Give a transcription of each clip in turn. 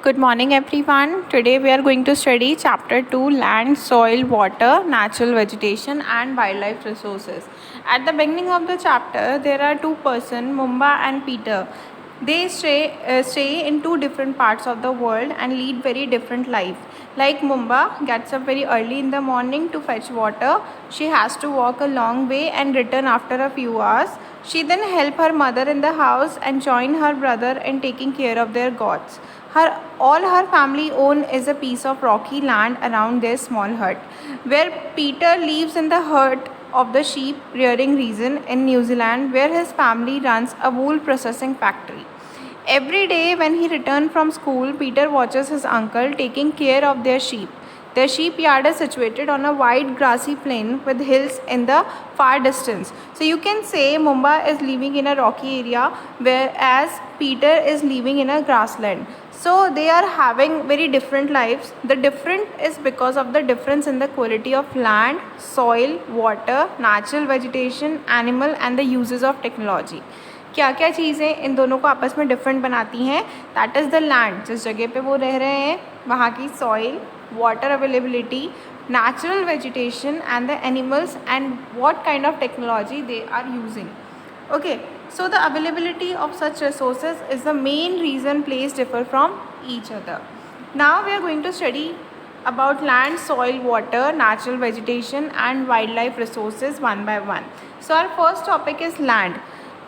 Good morning everyone. Today we are going to study chapter 2, land, soil, water, natural vegetation and wildlife resources. At the beginning of the chapter there are two persons, Mumba and Peter. They stay in two different parts of the world and lead very different life. Like Mumba gets up very early in the morning to fetch water. She has to walk a long way and return after a few hours. She then help her mother in the house and join her brother in taking care of their goats. All her family own is a piece of rocky land around their small hut, where Peter lives in the hut of the sheep rearing region in New Zealand, where his family runs a wool processing factory. Every day when he returned from school, Peter watches his uncle taking care of their sheep. Their sheep yard is situated on a wide grassy plain with hills in the far distance. So you can say Mumba is living in a rocky area, whereas Peter is living in a grassland. So they are having very different lives. The different is because of the difference in the quality of land, soil, water, natural vegetation, animal and the uses of technology. क्या क्या चीज़ें इन दोनों को आपस में different बनाती हैं? That is the land, जिस जगह पे वो रह रहे हैं वहाँ की soil, water availability, natural vegetation and the animals and what kind of technology they are using. Okay, so the availability of such resources is the main reason places differ from each other. Now we are going to study about land, soil, water, natural vegetation and wildlife resources one by one. So our first topic is land.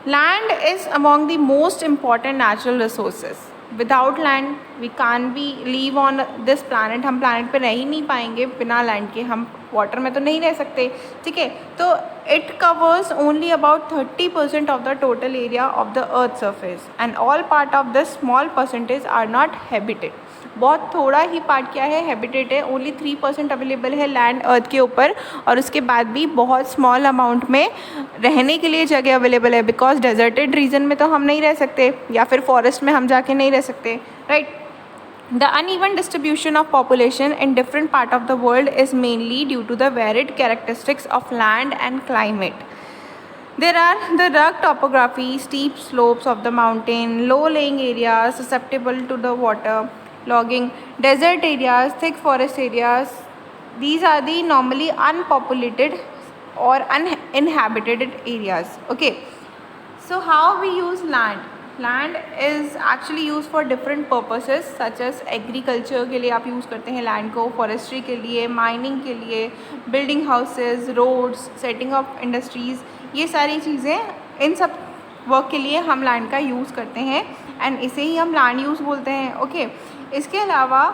Land is among the most important natural resources. Without land we can't be live on this planet. हम planet पे रह ही नहीं पाएंगे बिना land के. हम water में तो नहीं रह सकते, ठीक है. तो it covers only about 30% of the total area of the earth surface and all part of this small percentage are not habited. बहुत थोड़ा ही पार्ट क्या है, हैबिटेट है. ओनली 3% अवेलेबल है लैंड अर्थ के ऊपर और उसके बाद भी बहुत स्मॉल अमाउंट में रहने के लिए जगह अवेलेबल है. बिकॉज डेजर्टेड रीजन में तो हम नहीं रह सकते या फिर फॉरेस्ट में हम जाके नहीं रह सकते, right. The uneven distribution of population in different part of the world is mainly due to the varied characteristics of land and climate. There are the rugged topography, steep slopes of the mountain, low-lying areas susceptible to the water, logging, desert areas, thick forest areas. These are the normally unpopulated or uninhabited areas. Okay, so how we use land? Land is actually used for different purposes such as agriculture के लिए आप use करते हैं land को, forestry के लिए, mining के लिए, building houses, roads, setting up industries. ये सारी चीज़ें, इन सब वर्क के लिए हम लैंड का यूज़ करते हैं एंड इसे ही हम लैंड यूज़ बोलते हैं. ओके, इसके अलावा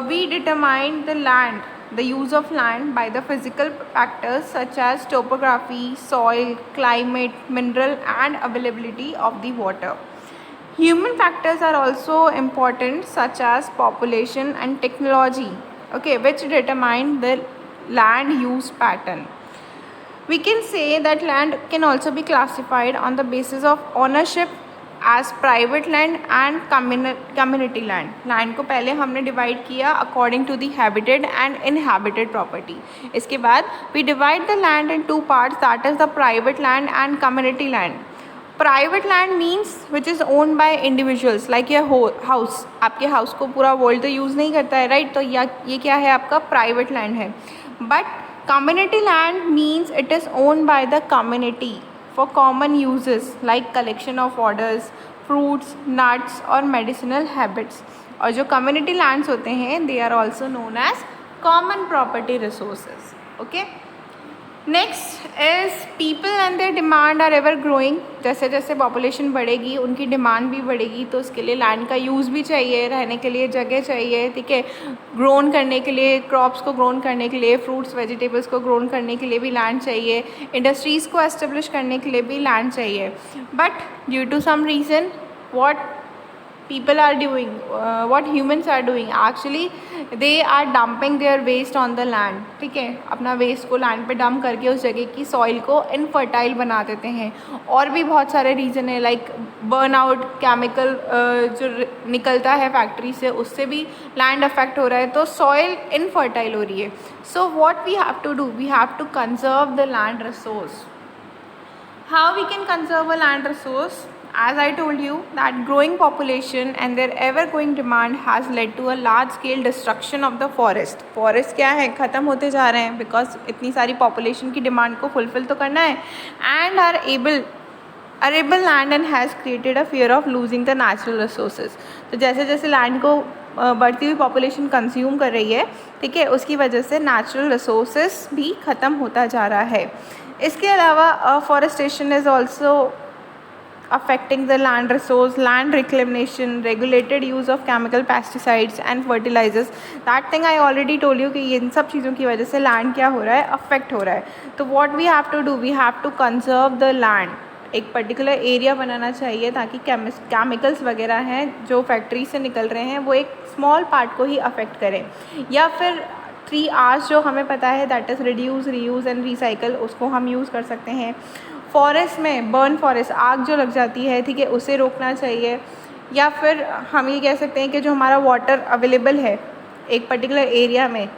we determine the land, the use of land by the physical factors such as topography, soil, climate, mineral and availability of the water. Human factors are also important such as population and technology, okay, which determine the land use pattern. We can say that land can also be classified on the basis of ownership as private land and community land. Land को पहले हमने divide किया according to the habited and inhabited property. इसके बाद we divide the land in two parts, that is the private land and community land. Private land means which is owned by individuals like your house. आपके house को पूरा world तो use नहीं करता है, right? तो ये क्या है, आपका private land है. But community land means it is owned by the community for common uses like collection of orders, fruits, nuts और medicinal habits. और जो community lands होते हैं they are also known as common property resources. Okay. Next is people and their demand are ever growing. जैसे जैसे population बढ़ेगी उनकी demand भी बढ़ेगी, तो उसके लिए लैंड का यूज़ भी चाहिए, रहने के लिए जगह चाहिए, ठीक है. ग्रोन करने के लिए, क्रॉप्स को ग्रोन करने के लिए, फ्रूट्स वेजिटेबल्स को ग्रोन करने के लिए भी लैंड चाहिए, इंडस्ट्रीज़ को एस्टेब्लिश करने के लिए भी लैंड चाहिए. But due to some reason what people are doing, what humans are doing, actually they are dumping their waste on the land. ठीक है, अपना वेस्ट को लैंड पे डंप करके उस जगह की सॉइल को इनफर्टाइल बना देते हैं. और भी बहुत सारे रीज़न है लाइक बर्न आउट केमिकल जो निकलता है फैक्ट्री से, उससे भी लैंड अफेक्ट हो रहा है, तो सॉइल इनफर्टाइल हो रही है. So what we have to do, we have to conserve the land resource. How we can conserve a land resource? as I told you that growing population and their ever growing demand has led to a large scale destruction of the forest. Forest क्या है, ख़त्म होते जा रहे हैं because इतनी सारी population की demand को fulfill तो करना है, and are arable land and has created a fear of losing the natural resources. तो जैसे जैसे land को बढ़ती हुई पॉपुलेशन कंज्यूम कर रही है, ठीक है, उसकी वजह से नेचुरल रिसोर्सेज भी ख़त्म होता जा रहा है. इसके अलावा forestation is also affecting the land resource, land reclamation, regulated use of chemical pesticides and fertilizers. That thing I already told you कि इन सब चीज़ों की वजह से land क्या हो रहा है, affect हो रहा है. तो what we have to do, we have to conserve the land. एक पर्टिकुलर एरिया बनाना चाहिए ताकि केमिकल्स वगैरह हैं जो फैक्ट्री से निकल रहे हैं वो एक स्मॉल पार्ट को ही अफेक्ट करें, या फिर 3 R's जो हमें पता है, that is reduce, reuse and recycle, उसको हम यूज़ कर सकते हैं. फॉरेस्ट में बर्न फॉरेस्ट, आग जो लग जाती है, ठीक है, उसे रोकना चाहिए. या फिर हम ये कह सकते हैं कि जो हमारा वाटर अवेलेबल है एक पर्टिकुलर एरिया में,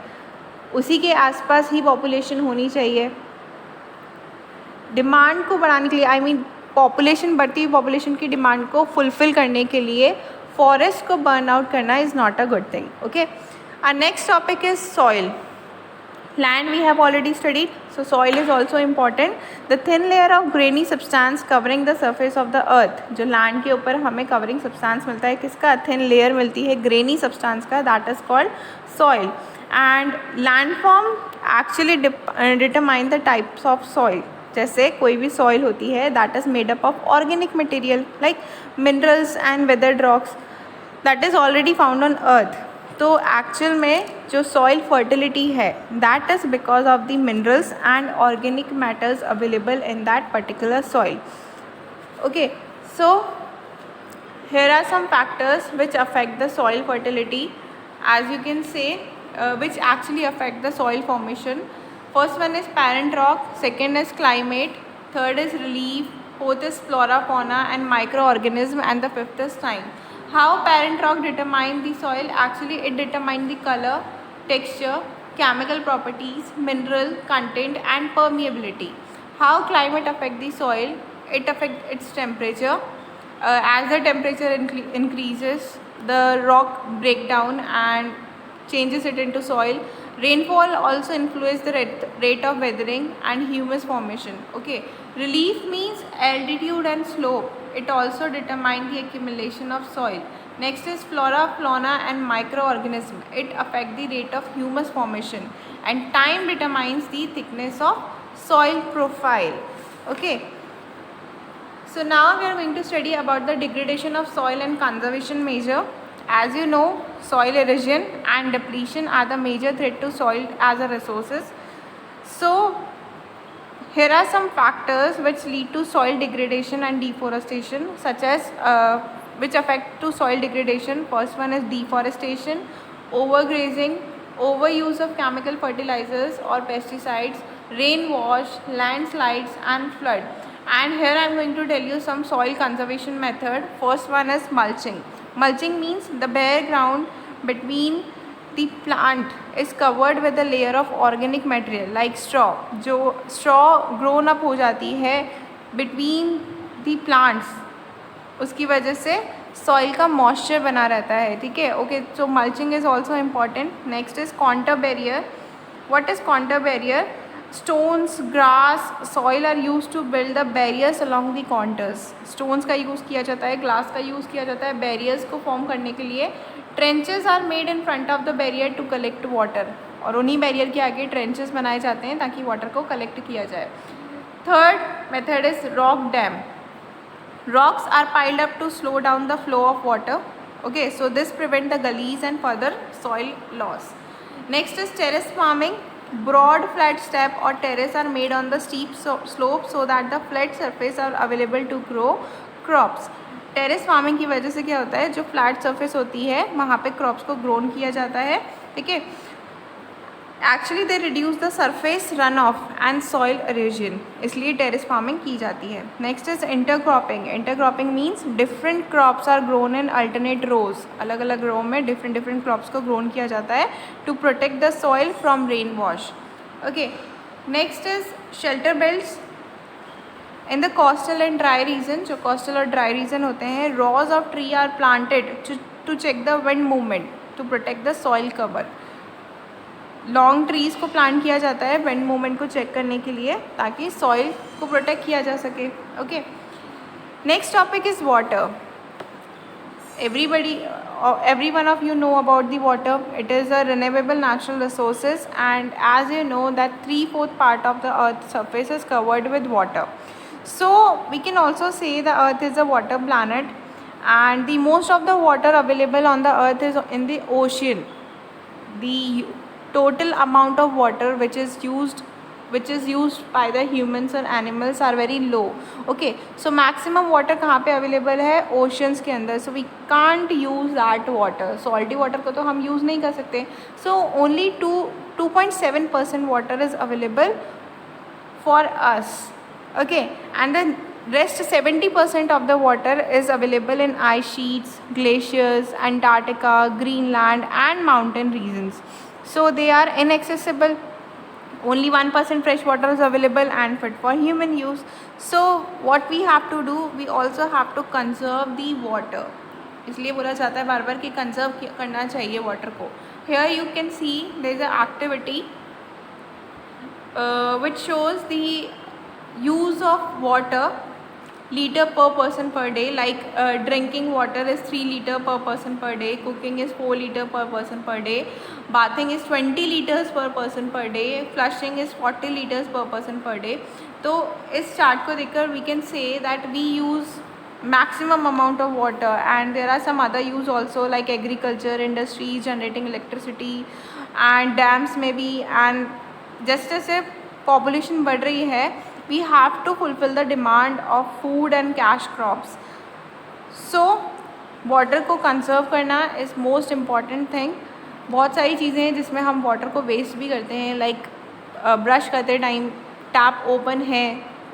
उसी के आसपास ही पॉपुलेशन होनी चाहिए. डिमांड को बढ़ाने के लिए, आई मीन पॉपुलेशन, बढ़ती हुई पॉपुलेशन की डिमांड को फुलफ़िल करने के लिए फॉरेस्ट को बर्न आउट करना is not a good thing. Okay, our next topic is soil. Land we have already studied, so soil is also important. The thin layer of grainy substance covering the surface of the earth. जो land के ऊपर हमें covering substance मिलता है, किसका, thin layer मिलती है grainy substance का, that is called soil. And landform actually determine the types of soil. जैसे कोई भी soil होती है that is made up of organic material like minerals and weathered rocks that is already found on earth. तो actual में जो soil fertility है that is because of the minerals and organic matters available in that particular soil. Okay, so here are some factors which affect the soil fertility, as you can say, which actually affect the soil formation. First one is parent rock, second is climate, third is relief, fourth is flora fauna and micro organism, and the fifth is time. How parent rock determine the soil? Actually, it determines the color, texture, chemical properties, mineral content, and permeability. How climate affect the soil? It affects its temperature. As the temperature increases, the rock break down and changes it into soil. Rainfall also influences the rate of weathering and humus formation. Okay, relief means altitude and slope. It also determines the accumulation of soil. Next is flora, fauna and microorganism. It affects the rate of humus formation. And time determines the thickness of soil profile. Okay. So now we are going to study about the degradation of soil and conservation measure. As you know, soil erosion and depletion are the major threat to soil as a resources. So here are some factors which lead to soil degradation and deforestation, such as which affect to soil degradation. First one is deforestation, overgrazing, overuse of chemical fertilizers or pesticides, rain wash, landslides and flood. And here I am going to tell you some soil conservation method. First one is mulching. Mulching means the bare ground between the plant is covered with a layer of organic material like straw. जो straw grown up हो जाती है between the plants, उसकी वजह से soil का moisture बना रहता है, ठीक है. Okay, so mulching is also important. Next is contour barrier. What is contour barrier? Stones, grass, soil are used to build the barriers along the contours. Stones का यूज़ किया जाता है, glass का यूज़ किया जाता है barriers को form करने के लिए. Trenches are made in front of the barrier to collect water. और उन्हीं barrier के आगे trenches बनाए जाते हैं ताकि water को collect किया जाए. Third method is rock dam. Rocks are piled up to slow down the flow of water. Okay, so this prevent the gullies and further soil loss. Next is terrace farming. Broad flat step or terrace are made on the steep slope so that the flat surface are available to grow crops. Terrace farming की वजह से क्या होता है, जो flat surface होती है वहाँ पे क्रॉप्स को ग्रोन किया जाता है, ठीक है. Actually they reduce the surface run off and soil erosion, इसलिए टेरेस फार्मिंग की जाती है. Next is intercropping. Intercropping means different crops are grown in alternate rows. अलग अलग रो में डिफरेंट क्रॉप्स को ग्रोन किया जाता है to protect the soil from rain wash. Okay, next is shelter belts. In the coastal and dry region, जो coastal और dry region होते हैं, rows of tree are planted to check the wind movement to protect the soil cover. Long trees को plant किया जाता है wind movement को check करने के लिए, ताकि सॉइल को प्रोटेक्ट किया जा सके. Okay, next topic is water. Every one of you know about the water. It is a renewable natural resources, and as you know that 3/4 part of the earth's surface is covered with water. So we can also say the earth is a water planet, and the most of the water available on the earth is in the ocean. The total amount of water which is used by the humans and animals are very low. Okay, so maximum water कहाँ पे available है? oceans के अंदर. So we can't use that water. salty water को तो हम use नहीं कर सकते. So only 2.7% water is available for us. Okay, and then rest 70% of the water is available in ice sheets, glaciers, Antarctica, Greenland and mountain regions. So they are inaccessible. Only 1% fresh water is available and fit for human use. So what we have to do, we also have to conserve the water. इसलिए बोला जाता है बार बार कि conserve करना चाहिए water को. Here you can see there is an activity which shows the use of water liter per person per day. Like drinking water is 3 liter per person per day, cooking is 4 liter per person per day, bathing is 20 liters per person per day, flushing is 40 liters per person per day. तो इस chart को देखकर we can say that we use maximum amount of water, and there are some other use also like agriculture, industries generating electricity, and dams maybe. And just जैसे population बढ़ रही है, we have to fulfill the demand of food and cash crops. So water को conserve करना is most important thing. बहुत सारी चीज़ें हैं जिसमें हम वाटर को वेस्ट भी करते हैं. लाइक ब्रश करते टाइम टैप ओपन है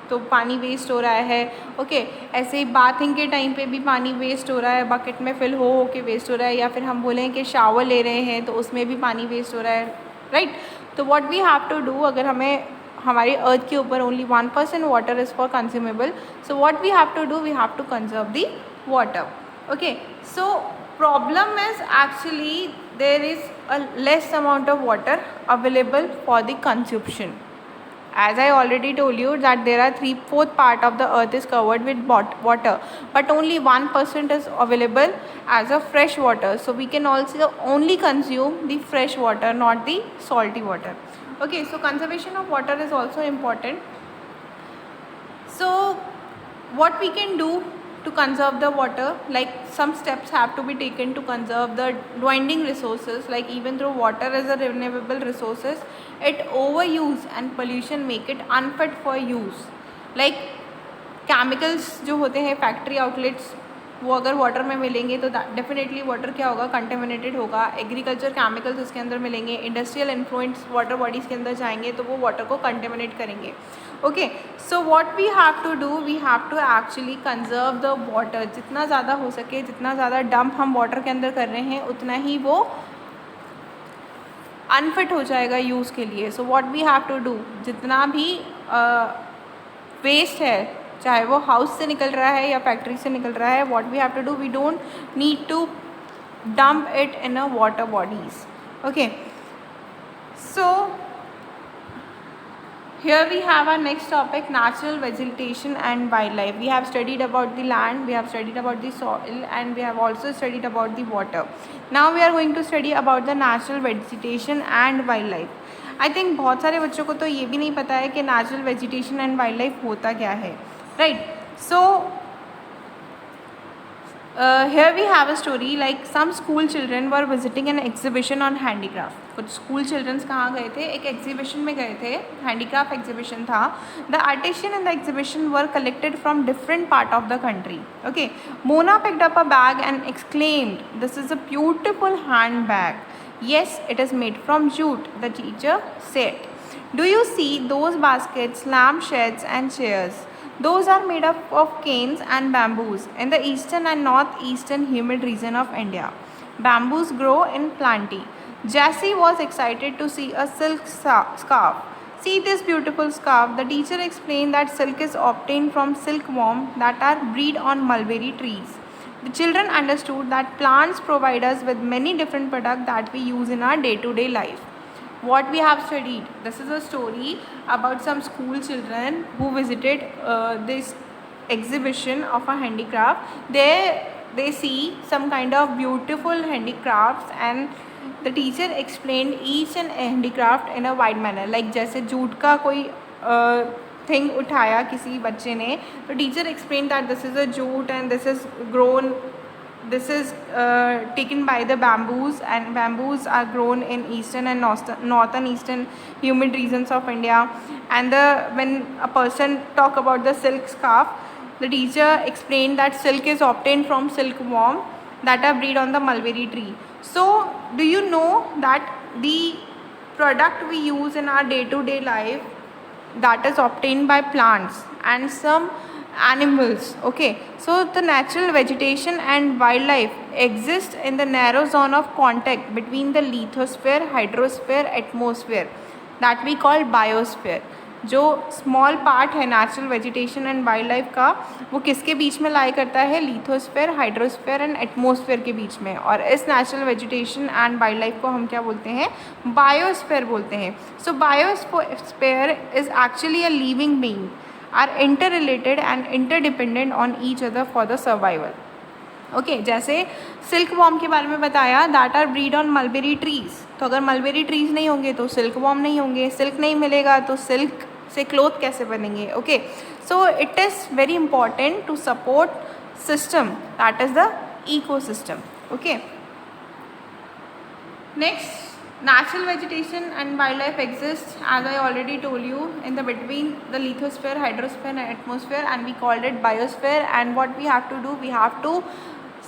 तो पानी वेस्ट हो रहा है. ओके, ऐसे ही बाथिंग के टाइम पे भी पानी वेस्ट हो रहा है, बकेट में फिल हो के वेस्ट हो रहा है. या फिर हम बोलें कि शावर ले रहे हैं तो उसमें भी पानी वेस्ट हो रहा है. राइट, तो what we have to do, अगर हमें हमारी अर्थ के ऊपर only 1% water is for consumable, so what we have to do, we have to conserve the water. Okay, so problem is actually there is a less amount of water available for the consumption. As I already told you that there are 3/4 part of the earth is covered with water, but only 1% is available as a fresh water. So we can also only consume the fresh water, not the salty water. Okay, so conservation of water is also important. So what we can do to conserve the water, like some steps have to be taken to conserve the dwindling resources. Like even though water is a renewable resources, it overuse and pollution make it unfit for use. Like chemicals जो होते हैं factory outlets, वो अगर water में मिलेंगे तो definitely water क्या होगा, कंटेमिनेटेड होगा. एग्रीकल्चर केमिकल्स उसके अंदर मिलेंगे, इंडस्ट्रियल इन्फ्लुएंस वाटर बॉडीज़ के अंदर जाएंगे तो वो वाटर को कंटेमिनेट करेंगे. Okay, so what we have to do, we have to actually conserve the water. जितना ज़्यादा हो सके, जितना ज़्यादा डंप हम वाटर के अंदर कर रहे हैं, उतना ही वो अनफिट हो जाएगा यूज़ के लिए. So what we have to do, जितना भी वेस्ट है, चाहे वो हाउस से निकल रहा है या फैक्ट्री से निकल रहा है, what we have to do, we don't need to dump it in a water bodies. Okay, so here we have our next topic, natural vegetation and wildlife. We have studied about the land, we have studied about the soil, and we have also studied about the water. Now we are going to study about the natural vegetation and wildlife. I think बहुत सारे बच्चों को तो ये भी नहीं पता है कि natural vegetation and wildlife होता क्या है. Right, so here we have a story like some school children were visiting an exhibition on handicraft. कुछ स्कूल चिल्ड्रंस कहाँ गए थे, एक एग्जीबिशन में गए थे, हैंडीक्राफ्ट एग्जीबिशन था. The artisan in the exhibition were collected from different part of the country. Okay, Mona picked up a bag and exclaimed, "This is a beautiful handbag. Yes, it is made from jute," the teacher said. "Do you see those baskets, lampshades and chairs? Those are made up of canes and bamboos in the eastern and northeastern humid region of India. Bamboos grow in plenty." Jessie was excited to see a silk scarf. See this beautiful scarf. The teacher explained that silk is obtained from silkworm that are breed on mulberry trees. The children understood that plants provide us with many different products that we use in our day-to-day life. What we have studied. This is a story about some school children who visited this exhibition of a handicraft. They see some kind of beautiful handicrafts and the teacher explained each and handicraft in a wide manner. Like जैसे jute का कोई thing उठाया किसी बच्चे ने, तो teacher explain that this is a jute and this is grown, this is taken by the bamboos, and bamboos are grown in eastern and northern eastern humid regions of India. And when a person talk about the silk scarf, the teacher explained that silk is obtained from silkworm that are breed on the mulberry tree. So do you know that the product we use in our day-to-day life that is obtained by plants and some animals. Okay, so the natural vegetation and wildlife exist in the narrow zone of contact between the lithosphere, hydrosphere, atmosphere that we call biosphere. जो small part है natural vegetation and wild life का, वो किसके बीच में लाई करता है? Lithosphere, hydrosphere and atmosphere के बीच में. और इस natural vegetation and wild life को हम क्या बोलते हैं? बायोस्फेयर बोलते हैं. So biosphere is actually a living being, are interrelated and interdependent on each other for the survival. Okay, जैसे सिल्क वॉर्म के बारे में बताया, that are breed on mulberry trees. तो अगर मलबेरी ट्रीज़ नहीं होंगे तो सिल्क वॉर्म नहीं होंगे, सिल्क नहीं मिलेगा तो सिल्क से क्लोथ कैसे बनेंगे? Okay, so it is very important to support system that is the eco system. Okay, next, natural vegetation and wildlife exists, as I already told you, in the between the lithosphere, hydrosphere and atmosphere, and we called it biosphere. And what we have to do, we have to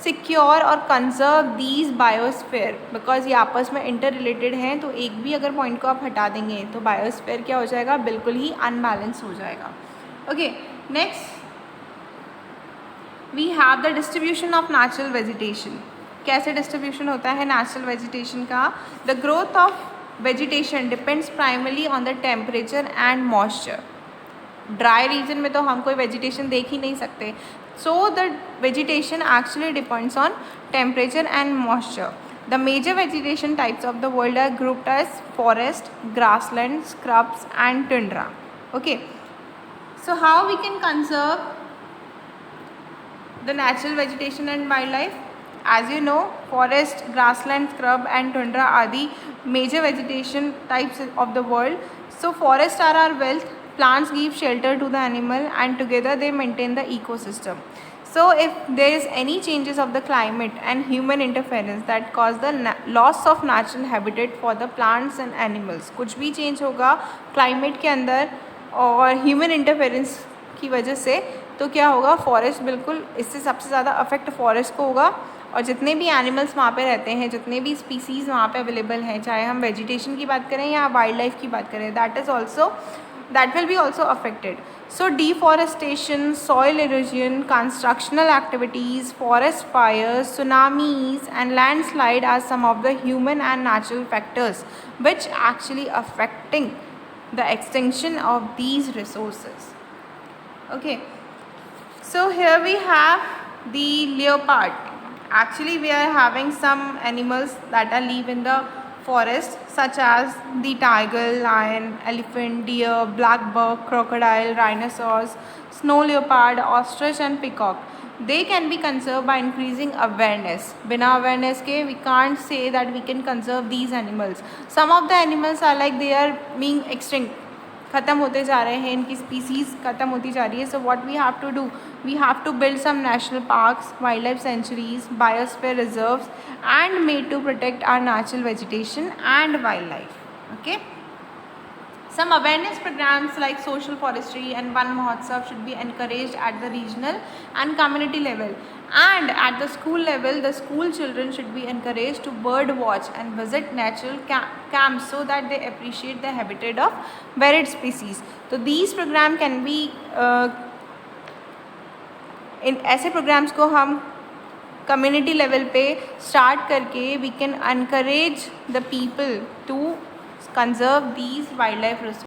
secure और conserve these biosphere, because ये आपस में interrelated हैं. तो एक भी अगर point को आप हटा देंगे तो biosphere क्या हो जाएगा? बिल्कुल ही unbalanced हो जाएगा. Okay, next we have the distribution of natural vegetation. कैसे डिस्ट्रीब्यूशन होता है नेचुरल वेजिटेशन का? The growth of vegetation depends primarily on the temperature and moisture. Dry region में तो हम कोई वेजिटेशन देख ही नहीं सकते. So the vegetation actually depends on temperature and moisture. The major vegetation types of the world are grouped as forest, grassland, scrubs and tundra. Okay, so how we can conserve the natural vegetation and wild life? As you know, forest, grassland, scrub and tundra are the major vegetation types of the world. So forests are our wealth, plants give shelter to the animal and together they maintain the ecosystem. So if there is any changes of the climate and human interference that cause the loss of natural habitat for the plants and animals, कुछ भी change होगा climate के अंदर और human interference की वजह से, तो क्या होगा? फॉरेस्ट बिल्कुल, इससे सबसे ज़्यादा अफेक्ट फॉरेस्ट को होगा. और जितने भी एनिमल्स वहाँ पे रहते हैं, जितने भी स्पीसीज़ वहाँ पे अवेलेबल हैं, चाहे हम वेजिटेशन की बात करें या वाइल्ड लाइफ की बात करें, that will be also affected. So deforestation, soil erosion, constructional activities, forest fires, tsunamis and landslide are some of the human and natural factors which actually affecting the extension of these resources. Okay, so here we have the leopard. Actually we are having some animals that are live in the forest, such as the tiger, lion, elephant, deer, black buck, crocodile, rhinoceros, snow leopard, ostrich and peacock. They can be conserved by increasing awareness. बिना awareness के we can't say that we can conserve these animals. Some of the animals are like they are being extinct, ख़त्म होते जा रहे हैं, इनकी species ख़त्म होती जा रही है. So what we have to do, we have to build some national parks, wild life sanctuaries, biosphere reserves and made to protect our natural vegetation and wild life. Okay, some awareness programs like social forestry and Van Mahotsav should be encouraged at the regional and community level, and at the school level the school children should be encouraged to bird watch and visit natural camps so that they appreciate the habitat of varied species. तो these program can be इन ऐसे programs को हम community level पे start करके we can encourage the people to conserve these wildlife resources.